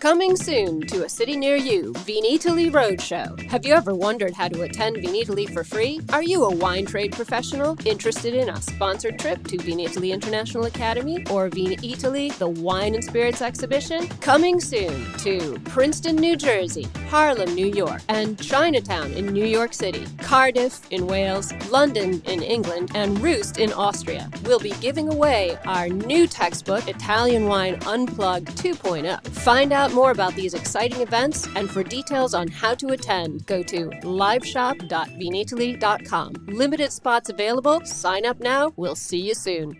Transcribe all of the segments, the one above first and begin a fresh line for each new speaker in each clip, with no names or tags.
Coming soon to a city near you, Wine Italy Roadshow. Have you ever wondered how to attend Wine Italy for free? Are you a wine trade professional interested in a sponsored trip to Wine Italy International Academy or Wine Italy, the Wine and Spirits Exhibition? Coming soon to Princeton, New Jersey, Harlem, New York, and Chinatown in New York City, Cardiff in Wales, London in England, and Roost in Austria. We'll be giving away our new textbook, Italian Wine Unplugged 2.0. Find out more about these exciting events, and for details on how to attend, go to liveshop.wineitaly.com. Limited spots available. Sign up now. We'll see you soon.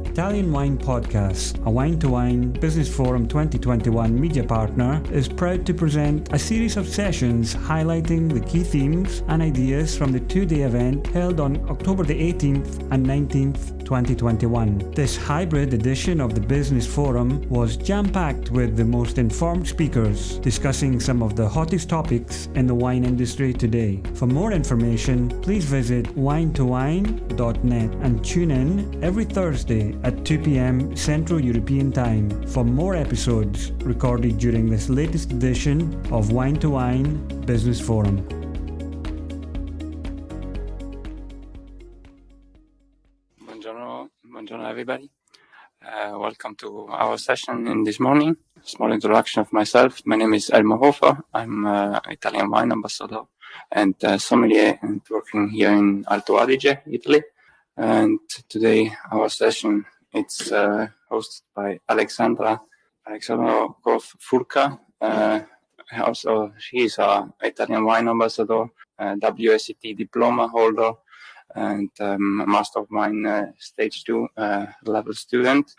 Italian Wine Podcast, a Wine2Wine Business Forum 2021 media partner, is proud to present a series of sessions highlighting the key themes and ideas from the two-day event held on October the 18th and 19th, 2021. This hybrid edition of the Business Forum was jam-packed with the most informed speakers discussing some of the hottest topics in the wine industry today. For more information, please visit wine2wine.net and tune in every Thursday at 2 p.m. Central European Time for more episodes recorded during this latest edition of Wine2Wine Business Forum.
Buongiorno everybody. Welcome to our session in this morning. Small introduction of myself. My name is Elmo Hofer. I'm Italian wine ambassador and sommelier and working here in Alto Adige, Italy. And today our session it's hosted by Alexandra Furka. Also, she is an Italian wine ambassador, WSET diploma holder, and Master of Wine Stage 2 level student.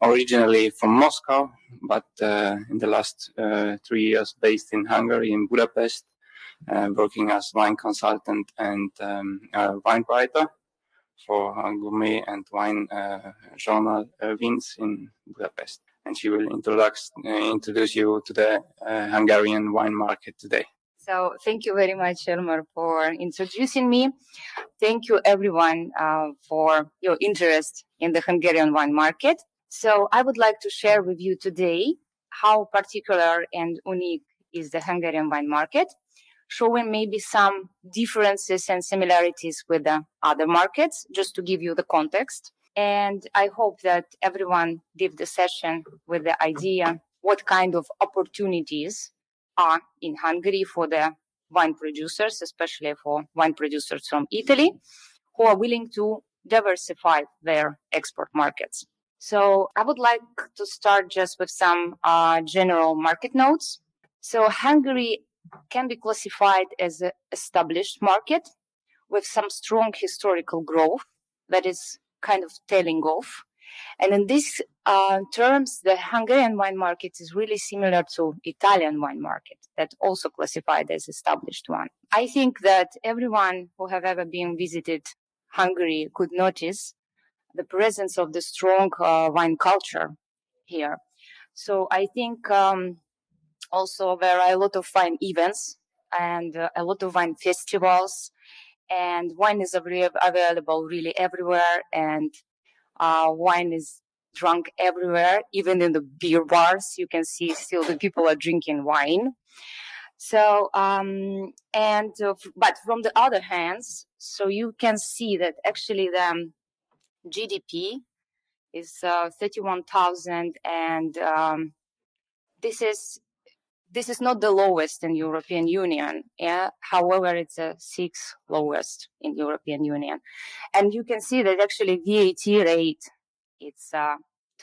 Originally from Moscow, but in the last 3 years based in Hungary, in Budapest, working as wine consultant and wine writer for gourmet and wine journal Vins in Budapest. And she will introduce you to the Hungarian wine market today.
So thank you very much, Elmer, for introducing me. Thank you, everyone, for your interest in the Hungarian wine market. So I would like to share with you today how particular and unique is the Hungarian wine market, showing maybe some differences and similarities with the other markets, just to give you the context. And I hope that everyone leave the session with the idea what kind of opportunities are in Hungary for the wine producers, especially for wine producers from Italy, who are willing to diversify their export markets. So I would like to start just with some general market notes. So Hungary can be classified as an established market with some strong historical growth that is kind of tailing off. And in these terms, the Hungarian wine market is really similar to Italian wine market that also classified as established one. I think that everyone who have ever been visited Hungary could notice the presence of the strong wine culture here. So I think also there are a lot of wine events and a lot of wine festivals, and wine is available really everywhere, and wine is drunk everywhere, even in the beer bars. You can see still the people are drinking wine. So, but from the other hand, so you can see that actually the GDP is 31,000, and this is not the lowest in European Union. Yeah, however, it's the sixth lowest in European Union, and you can see that actually VAT rate it's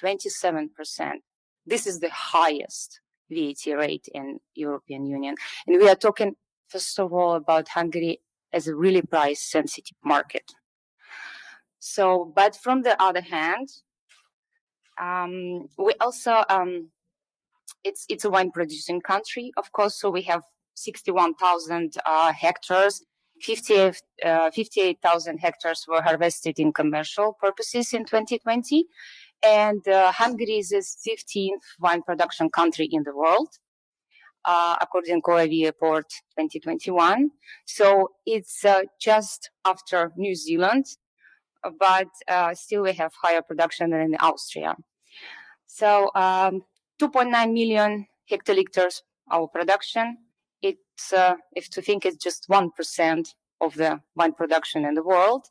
27%. This is the highest VAT rate in European Union, and we are talking first of all about Hungary as a really price-sensitive market. So, but from the other hand, we also it's a wine producing country, of course. So we have 61,000 hectares. 58,000 hectares were harvested in commercial purposes in 2020. And Hungary is the 15th wine production country in the world, according to OIV report 2021. So it's just after New Zealand, but still we have higher production than in Austria. So 2.9 million hectoliters our production. It's if to think it's just 1% of the wine production in the world,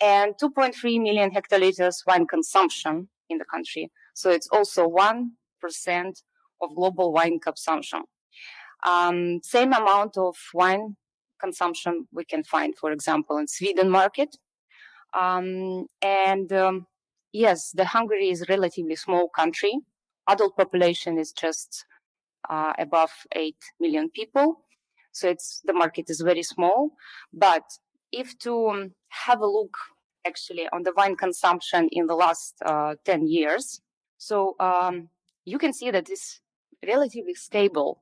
and 2.3 million hectoliters wine consumption in the country. So it's also 1% of global wine consumption. Same amount of wine consumption we can find, for example, in Sweden market. Yes, the Hungary is a relatively small country. Adult population is just above 8 million people. So the market is very small. But if to have a look actually on the wine consumption in the last 10 years, so you can see that it's relatively stable.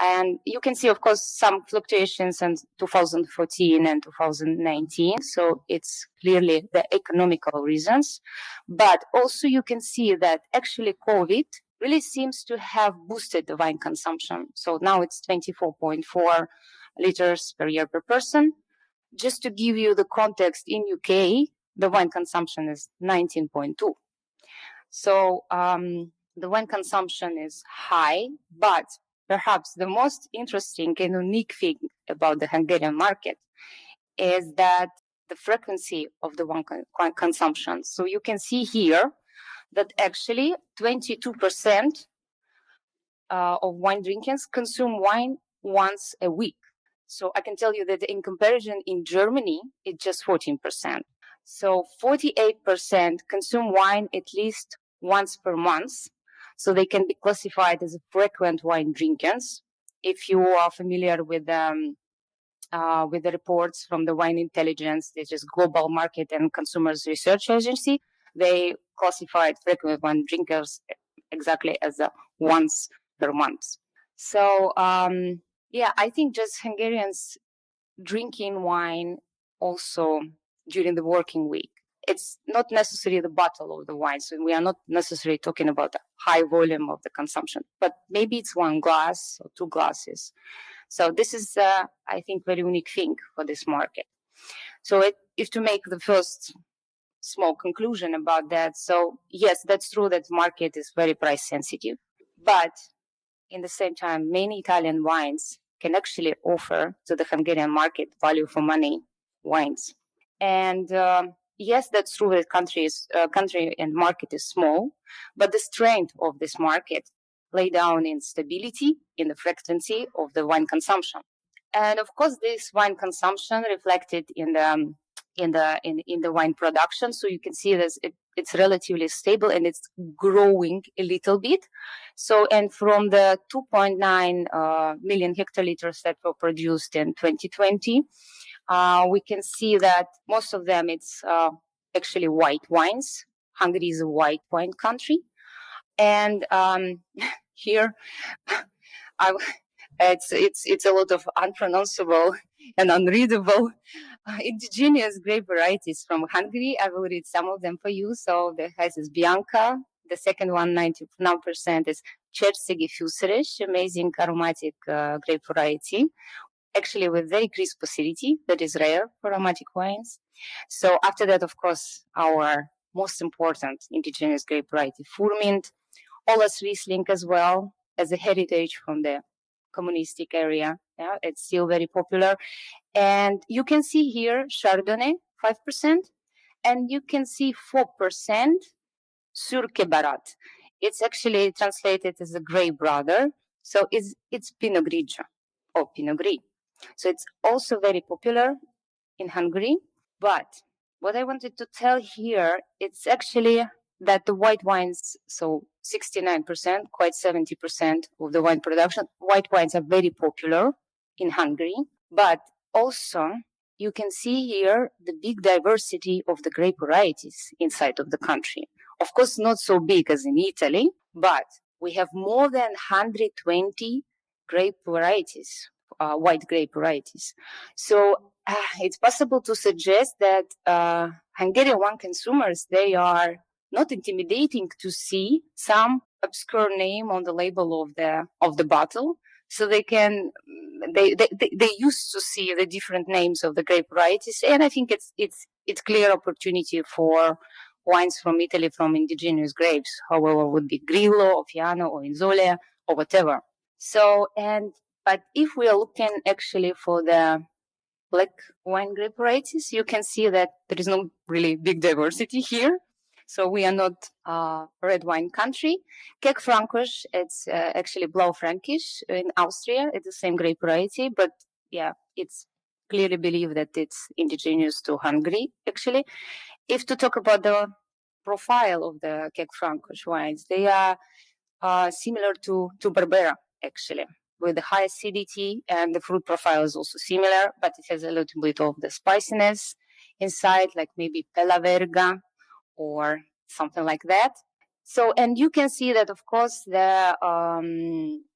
And you can see, of course, some fluctuations in 2014 and 2019. So it's clearly the economical reasons. But also you can see that actually COVID really seems to have boosted the wine consumption. So now it's 24.4 liters per year per person. Just to give you the context, in UK, the wine consumption is 19.2. So the wine consumption is high, but perhaps the most interesting and unique thing about the Hungarian market is that the frequency of the wine consumption. So you can see here that actually 22% of wine drinkers consume wine once a week. So I can tell you that in comparison in Germany, it's just 14%. So 48% consume wine at least once per month. So they can be classified as frequent wine drinkers. If you are familiar with the reports from the Wine Intelligence, which is global market and consumers research agency, they classified frequent wine drinkers exactly as once per month. So I think just Hungarians drinking wine also during the working week. It's not necessarily the bottle of the wine. So we are not necessarily talking about the high volume of the consumption, but maybe it's one glass or two glasses. So this is, I think, very unique thing for this market. So if to make the first small conclusion about that, so yes, that's true that the market is very price sensitive, but in the same time, many Italian wines can actually offer to the Hungarian market value for money wines. And yes, that's true that country and market is small, but the strength of this market lay down in stability, in the frequency of the wine consumption. And of course, this wine consumption reflected in the wine production. So you can see that it's relatively stable and it's growing a little bit. So, and from the 2.9 million hectoliters that were produced in 2020, we can see that most of them it's actually white wines. Hungary is a white wine country, and here it's a lot of unpronounceable and unreadable indigenous grape varieties from Hungary. I will read some of them for you. So the first is Bianca. The second one, 99%, is Cserszegi Fűszeres, amazing aromatic grape variety, actually with very crisp acidity that is rare for aromatic wines. So after that, of course, our most important indigenous grape variety, Furmint, Olas Riesling as well, as a heritage from the communistic area. Yeah, it's still very popular. And you can see here Chardonnay, 5%, and you can see 4% Surke Barat. It's actually translated as a gray brother. So it's Pinot Grigio or Pinot Gris. So it's also very popular in Hungary. But what I wanted to tell here, it's actually that the white wines, so 69%, quite 70% of the wine production, white wines are very popular in Hungary. But also, you can see here the big diversity of the grape varieties inside of the country. Of course, not so big as in Italy, but we have more than 120 grape varieties, white grape varieties. So it's possible to suggest that Hungarian wine consumers, they are not intimidating to see some obscure name on the label of the bottle. So they used to see the different names of the grape varieties, and I think it's it's clear opportunity for wines from Italy from indigenous grapes, however, would be Grillo, Fiano, or Inzolia, or whatever. But if we are looking actually for the black wine grape varieties, you can see that there is no really big diversity here. So we are not a red wine country. Keck Frankisch, it's actually Blaufränkisch in Austria. It's the same grape variety, but yeah, it's clearly believed that it's indigenous to Hungary, actually. If to talk about the profile of the Keck Frankisch wines, they are similar to Barbera, actually, with the high acidity, and the fruit profile is also similar, but it has a little bit of the spiciness inside, like maybe Pella Verga or something like that. So, and you can see that, of course, the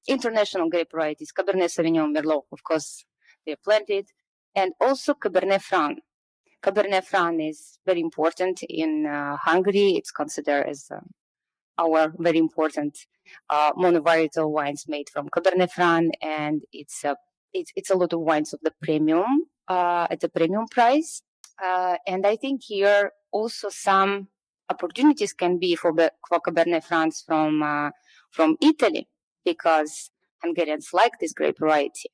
international grape varieties, Cabernet Sauvignon, Merlot, of course, they're planted, and also Cabernet Franc. Cabernet Franc is very important in Hungary. It's considered as our very important monovarietal wines made from Cabernet Franc, and it's a lot of wines of the premium at the premium price. And I think here also some opportunities can be for Cabernet Franc from Italy, because Hungarians like this grape variety.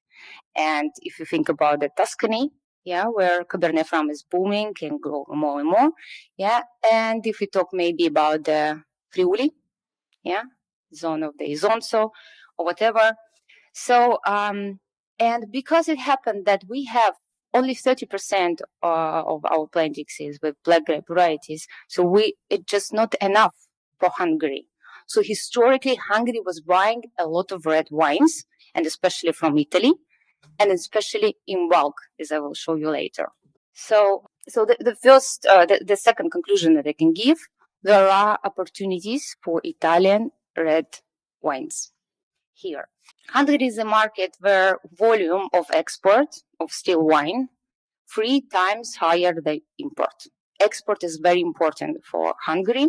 And if you think about the Tuscany, yeah, where Cabernet Franc is booming and grow more and more, yeah. And if we talk maybe about the Friuli, yeah, zone of the Isonzo or whatever. So, and because it happened that we have only 30% of our plantings is with black grape varieties, so it's just not enough for Hungary. So historically, Hungary was buying a lot of red wines, and especially from Italy, and especially in bulk, as I will show you later. So the second conclusion that I can give, there are opportunities for Italian red wines here. Hungary is a market where volume of export of still wine 3 times higher than import. Export is very important for Hungary.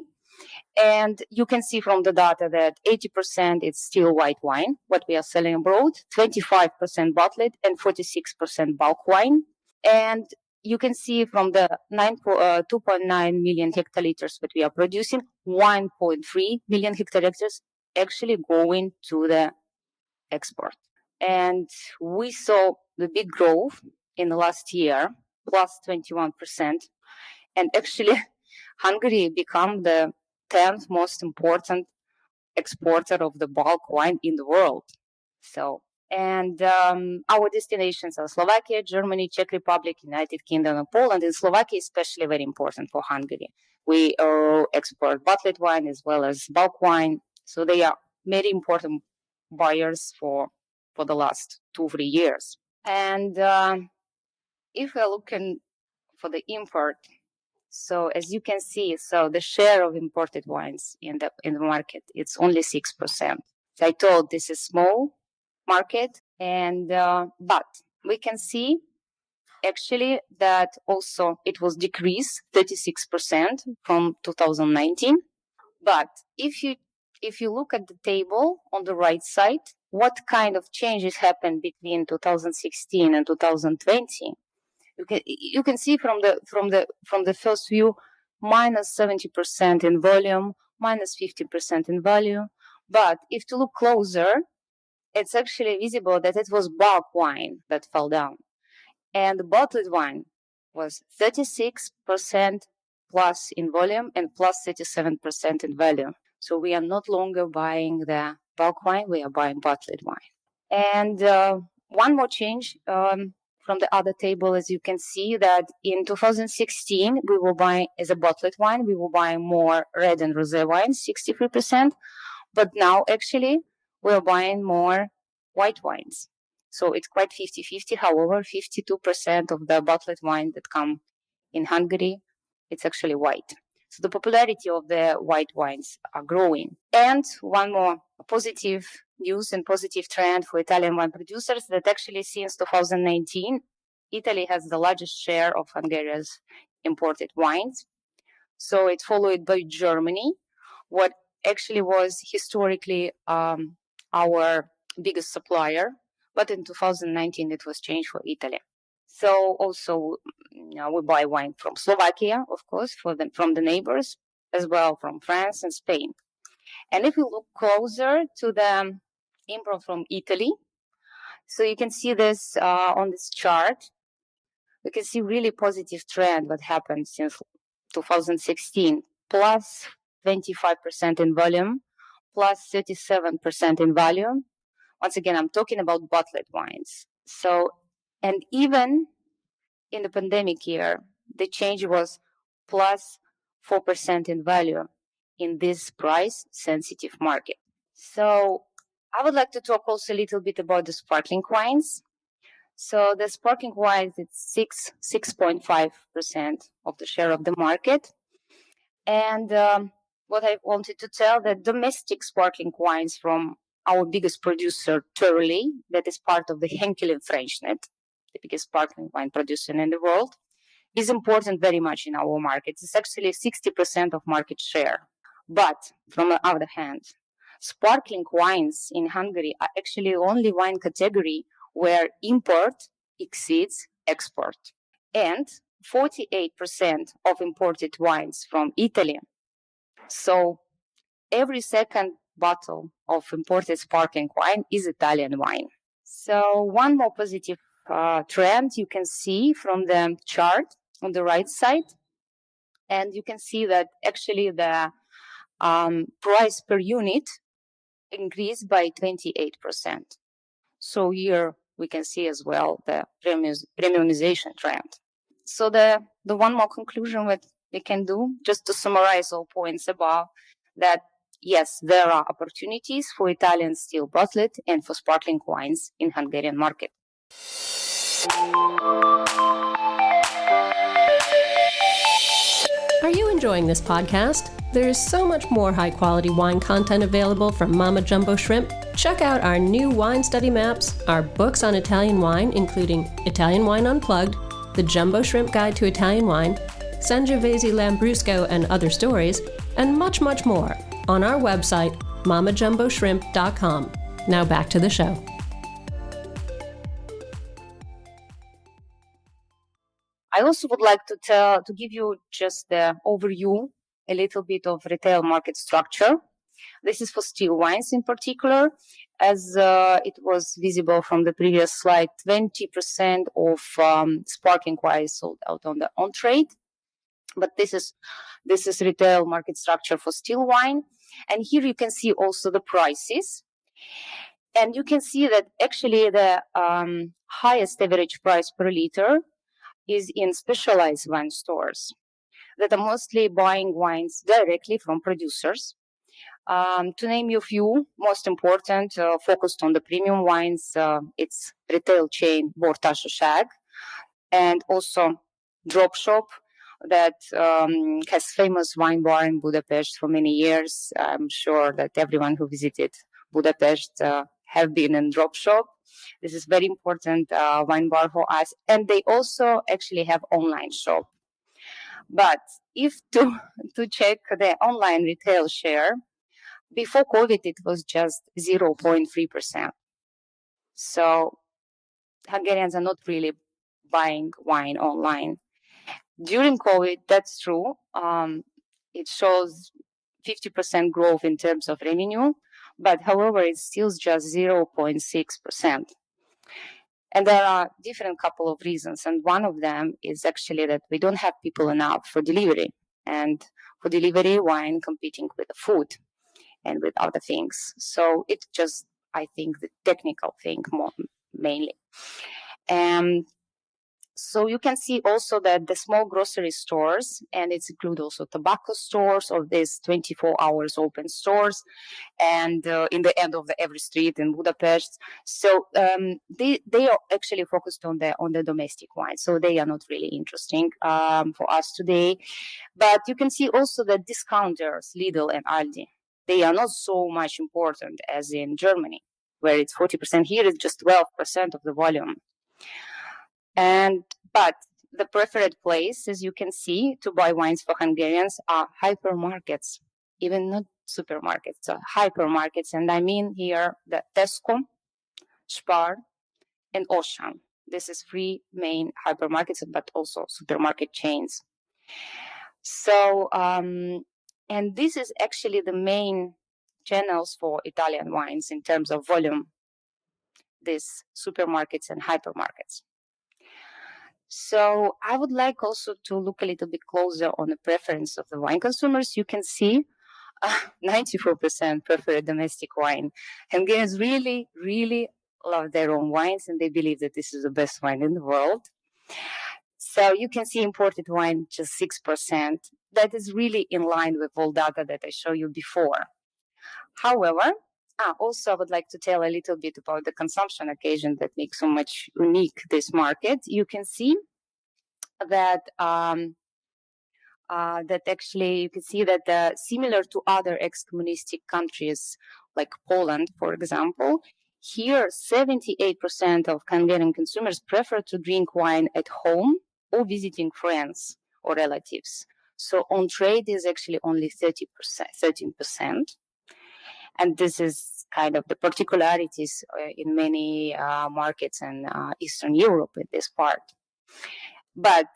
And you can see from the data that 80% is still white wine, what we are selling abroad, 25% bottled, and 46% bulk wine. And you can see from the 2.9 million hectoliters that we are producing, 1.3 million hectoliters actually going to the export. And we saw the big growth in the last year, plus 21%. And actually, Hungary became the 10th most important exporter of the bulk wine in the world. So, and our destinations are Slovakia, Germany, Czech Republic, United Kingdom, and Poland. And Slovakia is especially very important for Hungary. We export bottled wine as well as bulk wine. So they are very important buyers for the last 2-3 years. And if we're looking for the import, so as you can see, so the share of imported wines in the market, it's only 6%. So I told this is small market, and but we can see actually that also it was decreased 36% from 2019. But if you look at the table on the right side, what kind of changes happened between 2016 and 2020? You can see from the first view, minus 70% in volume, minus 50% in value. But if you look closer, it's actually visible that it was bulk wine that fell down, and the bottled wine was 36% plus in volume and plus 37% in value. So we are not longer buying the bulk wine; we are buying bottled wine. And one more change. From the other table, as you can see, that in 2016, we were buying, as a bottled wine, we were buying more red and rosé wines, 63%. But now, actually, we're buying more white wines. So it's quite 50-50. However, 52% of the bottled wine that come in Hungary, it's actually white. So the popularity of the white wines are growing. And one more positive news and positive trend for Italian wine producers, that actually since 2019, Italy has the largest share of Hungaria's imported wines. So it's followed by Germany, what actually was historically our biggest supplier. But in 2019, it was changed for Italy. So also we buy wine from Slovakia, of course, from the neighbors, as well from France and Spain. And if we look closer to the import from Italy, so you can see this on this chart. We can see really positive trend what happened since 2016, plus 25% in volume, plus 37% in value. Once again, I'm talking about bottled wines. So, and even in the pandemic year, the change was plus 4% in value in this price sensitive market. So I would like to talk also a little bit about the sparkling wines. So the sparkling wines, it's 6.5% of the share of the market. And what I wanted to tell, that domestic sparkling wines from our biggest producer, Turley, that is part of the Henkel Frenchnet, the biggest sparkling wine producer in the world, is important very much in our market. It's actually 60% of market share. But from the other hand, sparkling wines in Hungary are actually only wine category where import exceeds export. And 48% of imported wines from Italy. So every second bottle of imported sparkling wine is Italian wine. So one more positive trend you can see from the chart on the right side. And you can see that actually the price per unit increased by 28%. So here we can see as well the premiumization trend. So the one more conclusion that we can do, just to summarize all points above, that yes, there are opportunities for Italian still bottled and for sparkling wines in Hungarian market.
Are you enjoying this podcast? There is so much more high-quality wine content available from Mama Jumbo Shrimp. Check out our new wine study maps, our books on Italian wine, including Italian Wine Unplugged, The Jumbo Shrimp Guide to Italian Wine, Sangiovese Lambrusco and Other Stories, and much, much more on our website, mamajumboshrimp.com. Now back to the show.
I also would like to give you just the overview, a little bit of retail market structure. This is for still wines in particular. As it was visible from the previous slide, 20% of sparkling wine is sold out on the on-trade. But this is retail market structure for still wine. And here you can see also the prices. And you can see that actually the highest average price per liter is in specialized wine stores that are mostly buying wines directly from producers. To name you a few, most important, focused on the premium wines, it's retail chain Bortársaság, and also Drop Shop that has famous wine bar in Budapest for many years. I'm sure that everyone who visited Budapest have been in Drop Shop. This is very important wine bar for us. And they also actually have online shop. But if to check the online retail share, before COVID, it was just 0.3%. So Hungarians are not really buying wine online. During COVID, that's true. It shows 50% growth in terms of revenue, but however, it's still just 0.6%. And there are different couple of reasons. And one of them is actually that we don't have people enough for delivery. And for delivery, wine competing with the food and with other things. So it's just, I think, the technical thing more mainly. So you can see also that the small grocery stores, and it's include also tobacco stores or these 24 hours open stores, and in the end of every street in Budapest. So they are actually focused on the domestic wine. So they are not really interesting for us today. But you can see also that discounters, Lidl and Aldi, they are not so much important as in Germany, where it's 40%. Here it's just 12% of the volume. But the preferred place, as you can see, to buy wines for Hungarians are hypermarkets, even not supermarkets, so hypermarkets. And I mean here the Tesco, Spar, and Auchan. This is 3 main hypermarkets, but also supermarket chains. So, and this is actually the main channels for Italian wines in terms of volume, these supermarkets and hypermarkets. So I would like also to look a little bit closer on the preference of the wine consumers. You can see 94% prefer domestic wine. Hungarians really, really love their own wines, and they believe that this is the best wine in the world. So you can see imported wine just 6%. That is really in line with all data that I showed you before. However, also I would like to tell a little bit about the consumption occasion that makes so much unique this market. You can see that that actually you can see that similar to other ex-communistic countries like Poland, for example, here 78% of Hungarian consumers prefer to drink wine at home or visiting friends or relatives. So on trade is actually only 13%. And this is kind of the particularities in many markets in Eastern Europe in this part. But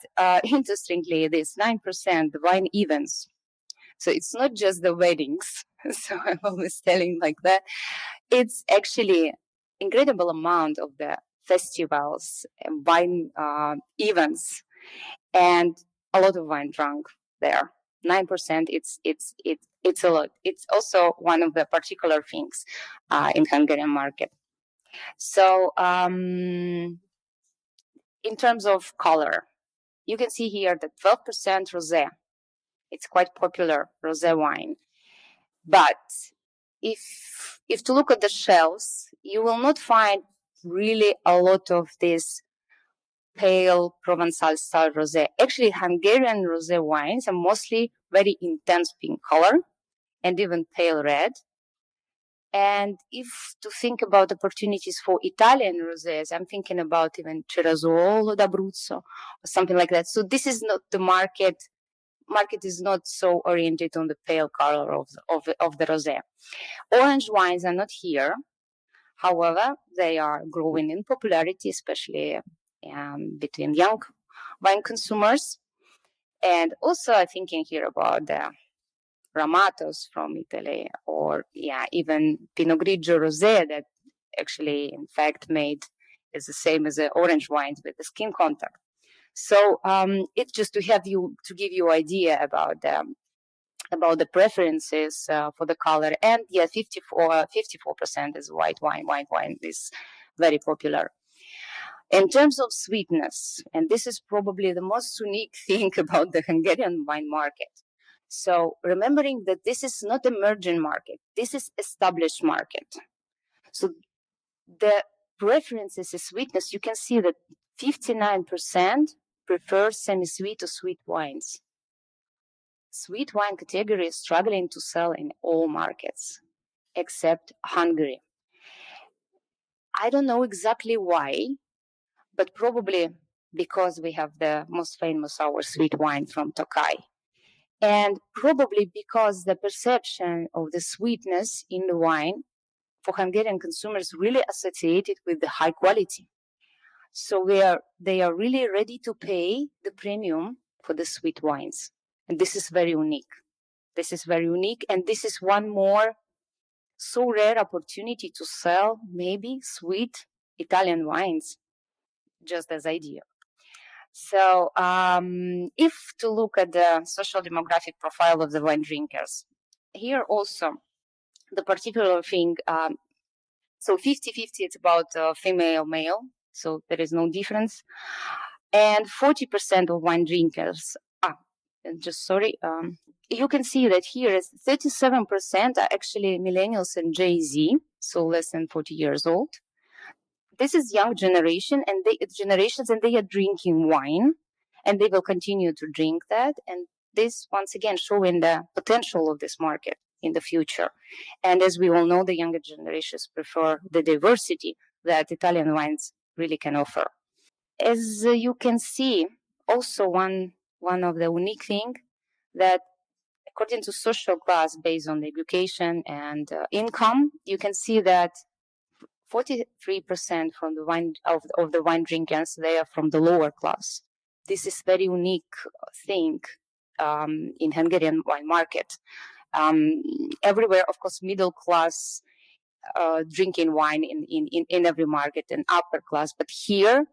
interestingly, this 9% wine events. So it's not just the weddings. So I'm always telling like that. It's actually incredible amount of the festivals and wine events, and a lot of wine drunk there. 9%. It's a lot. It's also one of the particular things in Hungarian market. So in terms of color, you can see here that 12% rosé. It's quite popular rosé wine. But if to look at the shelves, you will not find really a lot of this pale Provençal style rosé. Actually, Hungarian rosé wines are mostly very intense pink color and even pale red. And if to think about opportunities for Italian rosés, I'm thinking about even Cerasuolo d'Abruzzo or something like that. So this is not the market. Market is not so oriented on the pale color of the rosé. Orange wines are not here. However, they are growing in popularity, especially between young wine consumers. And also I'm thinking here about the Ramatos from Italy, or even Pinot Grigio Rosé that actually, in fact, made is the same as the orange wines with the skin contact. So it's just to give you idea about the preferences for the color. And 54% is white wine. White wine is very popular. In terms of sweetness, and this is probably the most unique thing about the Hungarian wine market. So remembering that this is not emerging market, this is established market. So the preferences is sweetness. You can see that 59% prefer semi-sweet or sweet wines. Sweet wine category is struggling to sell in all markets, except Hungary. I don't know exactly why, but probably because we have the most famous our sweet wine from Tokai. And probably because the perception of the sweetness in the wine for Hungarian consumers really associated with the high quality. So they are really ready to pay the premium for the sweet wines. And this is very unique. This is very unique. And this is one more so rare opportunity to sell maybe sweet Italian wines, just as idea. So if to look at the social demographic profile of the wine drinkers, here also the particular thing, so 50-50, it's about female, male, so there is no difference. And 40% of wine drinkers, you can see that here is 37% are actually millennials and Gen Z, so less than 40 years old. This is young generation and they are drinking wine, and they will continue to drink that. And this once again showing the potential of this market in the future. And as we all know, the younger generations prefer the diversity that Italian wines really can offer. As you can see, also one of the unique thing that according to social class based on education and income, you can see that 43% from the wine of the wine drinkers, they are from the lower class. This is very unique thing in Hungarian wine market. Everywhere, of course, middle class drinking wine in every market and upper class. But here,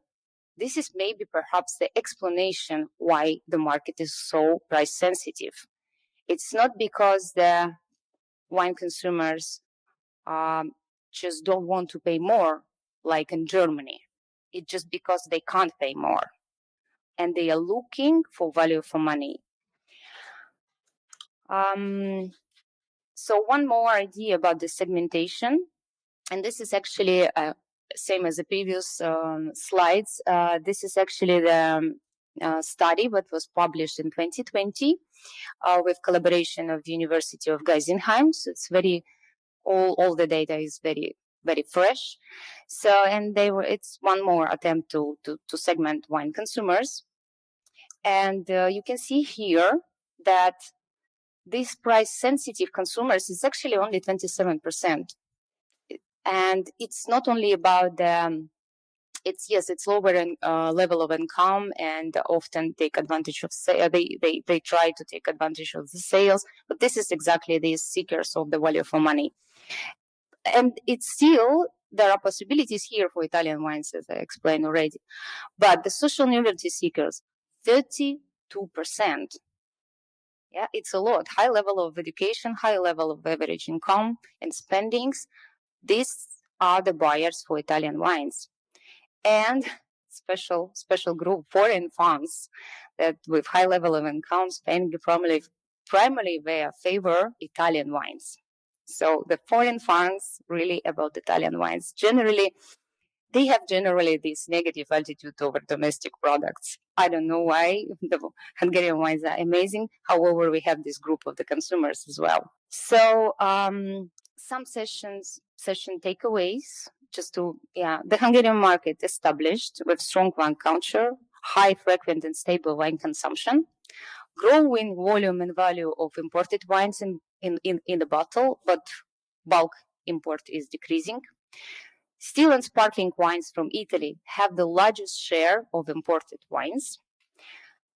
this is maybe perhaps the explanation why the market is so price sensitive. It's not because the wine consumers just don't want to pay more, like in Germany. It's just because they can't pay more. And they are looking for value for money. So one more idea about the segmentation. And this is actually same as the previous slides. This is actually the study that was published in 2020 with collaboration of the University of Geisenheim. So it's very, all the data is very, very fresh. So, and it's one more attempt to segment wine consumers. And you can see here that these price sensitive consumers is actually only 27%. And it's not only about it's lower in, level of income and often take advantage of they try to take advantage of the sales, but this is exactly these seekers of the value for money. And it's still, there are possibilities here for Italian wines, as I explained already, but the social novelty seekers, 32%. Yeah, it's a lot. High level of education, high level of average income and spendings. These are the buyers for Italian wines. And special group, foreign funds that with high level of income, spending primarily they favor Italian wines. So the foreign funds really about Italian wines. Generally, they have this negative attitude over domestic products. I don't know why. The Hungarian wines are amazing. However, we have this group of the consumers as well. So some session takeaways. The Hungarian market established with strong wine culture, high, frequent, and stable wine consumption, growing volume and value of imported wines in the bottle, but bulk import is decreasing. Still and sparkling wines from Italy have the largest share of imported wines.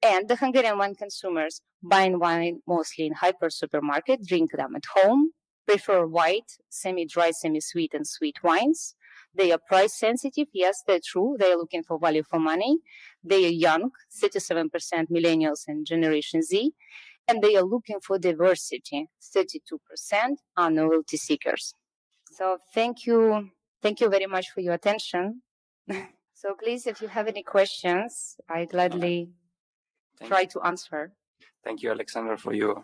And the Hungarian wine consumers buying wine mostly in hyper supermarket, drink them at home, prefer white, semi-dry, semi-sweet, and sweet wines. They are price sensitive. Yes, they're true. They are looking for value for money. They are young, 37% millennials and Generation Z. And they are looking for diversity, 32% are novelty seekers. So thank you. Thank you very much for your attention. So please, if you have any questions, I gladly try to answer.
Thank you, Alexandra, for your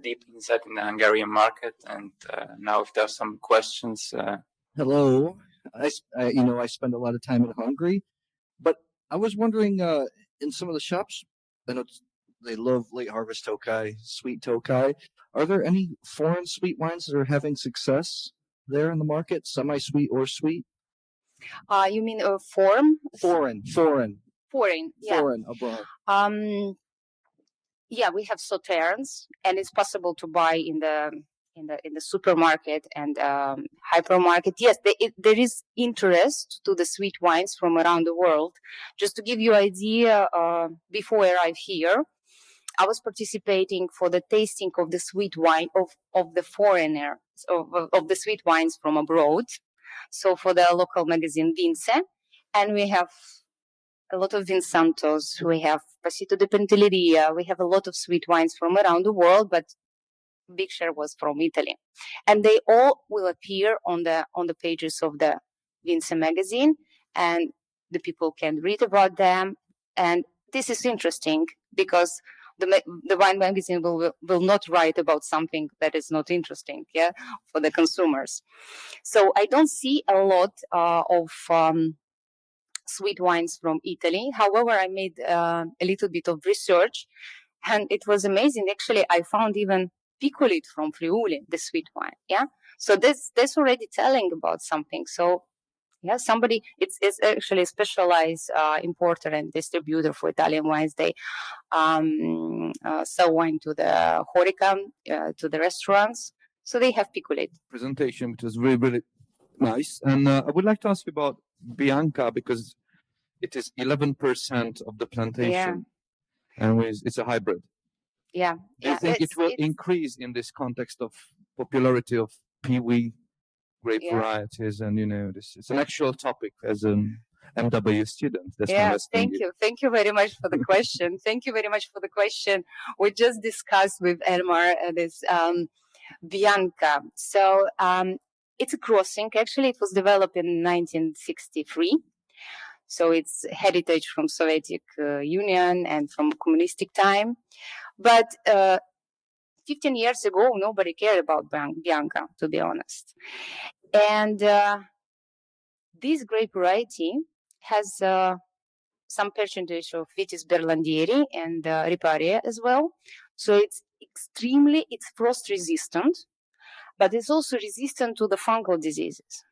deep insight in the Hungarian market. And now if there's some questions.
Hello. I spend a lot of time in Hungary, but I was wondering, in some of the shops, I know they love late harvest Tokaj, sweet Tokaj. Are there any foreign sweet wines that are having success there in the market, semi-sweet or sweet?
You mean foreign?
Foreign.
Yeah.
Foreign abroad.
Yeah, we have sauternes, and it's possible to buy in the supermarket and hypermarket. Yes, there is interest to the sweet wines from around the world. Just to give you an idea, before I arrived here, I was participating for the tasting of the sweet wine of the foreigner, of the sweet wines from abroad. So for the local magazine Vince, and we have a lot of Vinsantos, we have Passito di Penteleria, we have a lot of sweet wines from around the world, but big share was from Italy. And they all will appear on the pages of the Vince magazine, and the people can read about them. And this is interesting because the wine magazine will not write about something that is not interesting, for the consumers. So I don't see a lot of sweet wines from Italy. However, I made a little bit of research, and it was amazing. Actually, I found even Picolit from Friuli, the sweet wine. Yeah, so that's already telling about something. So yeah, it's actually a specialized importer and distributor for Italian wines. They sell wine to the HoReCa, to the restaurants. So they have Picolit.
Presentation, which was really, really, Nice. And I would like to ask you about Bianca because it is 11% of the plantation, and it's a hybrid.
Yeah.
Do you think it will increase in this context of popularity of peewee grape varieties? And it's an actual topic as an MW student. That's why I'm asking you.
Thank you very much for the question. Thank you very much for the question. We just discussed with Elmar this Bianca. So it's a crossing. Actually, it was developed in 1963. So it's heritage from Soviet Union and from communistic time. But 15 years ago, nobody cared about Bianca, to be honest. And this grape variety has some percentage of Vitis berlandieri and riparia as well. So it's frost resistant, but it's also resistant to the fungal diseases.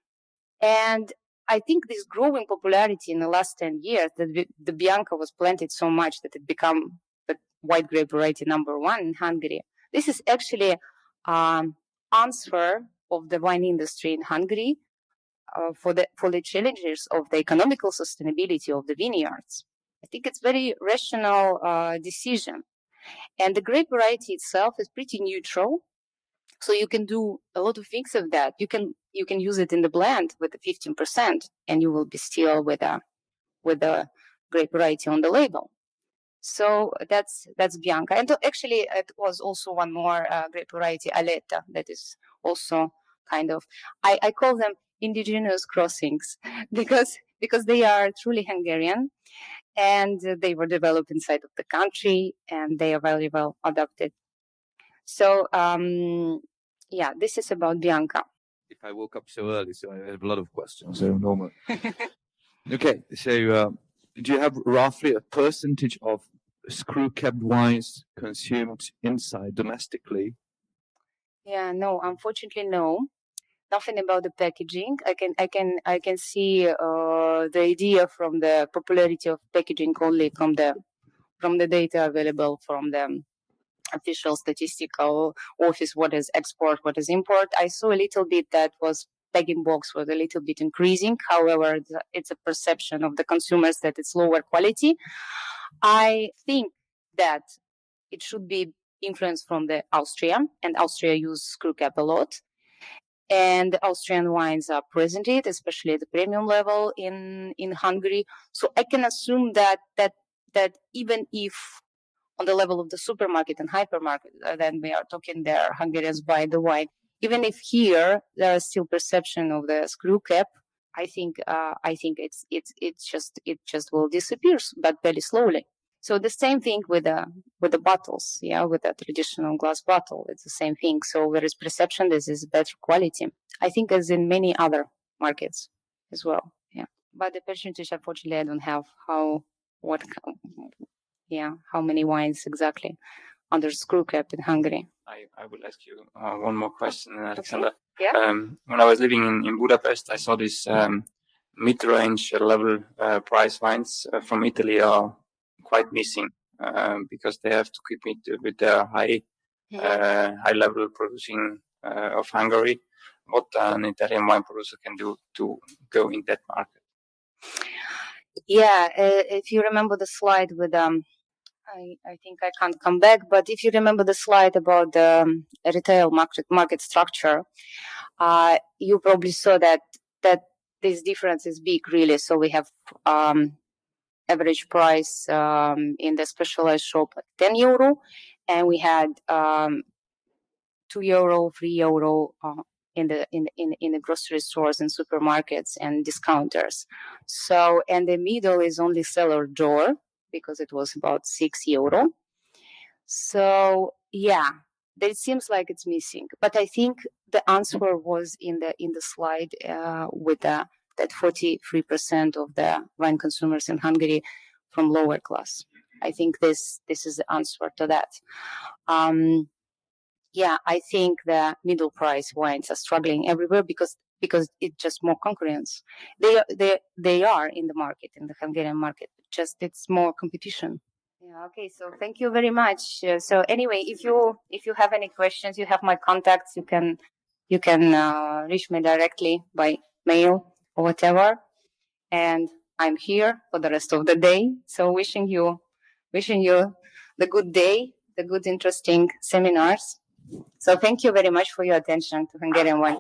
And I think this growing popularity in the last 10 years, that the Bianca was planted so much that it became the white grape variety #1 in Hungary. This is actually answer of the wine industry in Hungary for the challenges of the economical sustainability of the vineyards. I think it's very rational decision. And the grape variety itself is pretty neutral. So you can do a lot of things of that. You can use it in the blend with the 15%, and you will be still with the grape variety on the label. So that's Bianca. And actually, it was also one more grape variety, Aletta, that is also kind of, I call them indigenous crossings because they are truly Hungarian, and they were developed inside of the country, and they are very well adapted. So this is about Bianca.
If I woke up so early, so I have a lot of questions. So normal. Okay, so do you have roughly a percentage of screw-capped wines consumed inside domestically?
Yeah, no, unfortunately, no. Nothing about the packaging. I can see the idea from the popularity of packaging only from the data available from the official statistical office, what is export, what is import. I saw a little bit that was packing box was a little bit increasing. However, it's a perception of the consumers that it's lower quality. I think that it should be influenced from the Austria, and Austria use screw cap a lot. And the Austrian wines are presented, especially at the premium level in Hungary. So I can assume that even if on the level of the supermarket and hypermarket, then we are talking there, Hungarians buy the wine. Even if here there is still perception of the screw cap, I think it just will disappear, but very slowly. So the same thing with the bottles, with the traditional glass bottle, it's the same thing. So there is perception this is better quality. I think as in many other markets as well. Yeah, but the percentage, unfortunately, I don't have how many wines exactly under screw cap in Hungary.
I will ask you one more question, Alexander.
Okay. Yeah.
When I was living in Budapest, I saw this mid-range level price wines from Italy are quite missing because they have to keep it with their high level producing of Hungary. What an Italian wine producer can do to go in that market?
Yeah, if you remember the slide with I think I can't come back, but if you remember the slide about the retail market structure, you probably saw that this difference is big, really. So we have average price in the specialized shop at €10, and we had €2, €3 in the grocery stores and supermarkets and discounters. So, and the middle is only cellar door because it was about €6. So yeah, it seems like it's missing. But I think the answer was in the slide with that 43% of the wine consumers in Hungary from lower class. I think this is the answer to that. I think the middle price wines are struggling everywhere because it's just more concurrence. They are in the market, in the Hungarian market. Just it's more competition. Yeah. Okay. So thank you very much. So anyway, if you have any questions, you have my contacts. You can reach me directly by mail or whatever. And I'm here for the rest of the day. So wishing you the good day, the good, interesting seminars. So thank you very much for your attention to Hungarian Wine.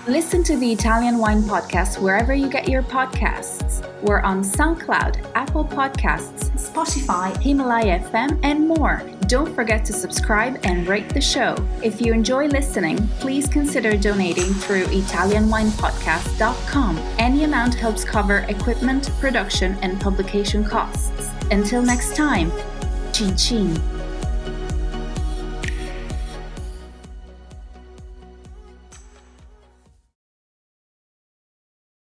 Listen to the Italian Wine Podcast wherever you get your podcasts. We're on SoundCloud, Apple Podcasts, Spotify, Himalaya FM, and more. Don't forget to subscribe and rate the show. If you enjoy listening, please consider donating through ItalianWinePodcast.com. Any amount helps cover equipment, production, and publication costs. Until next time, cin cin.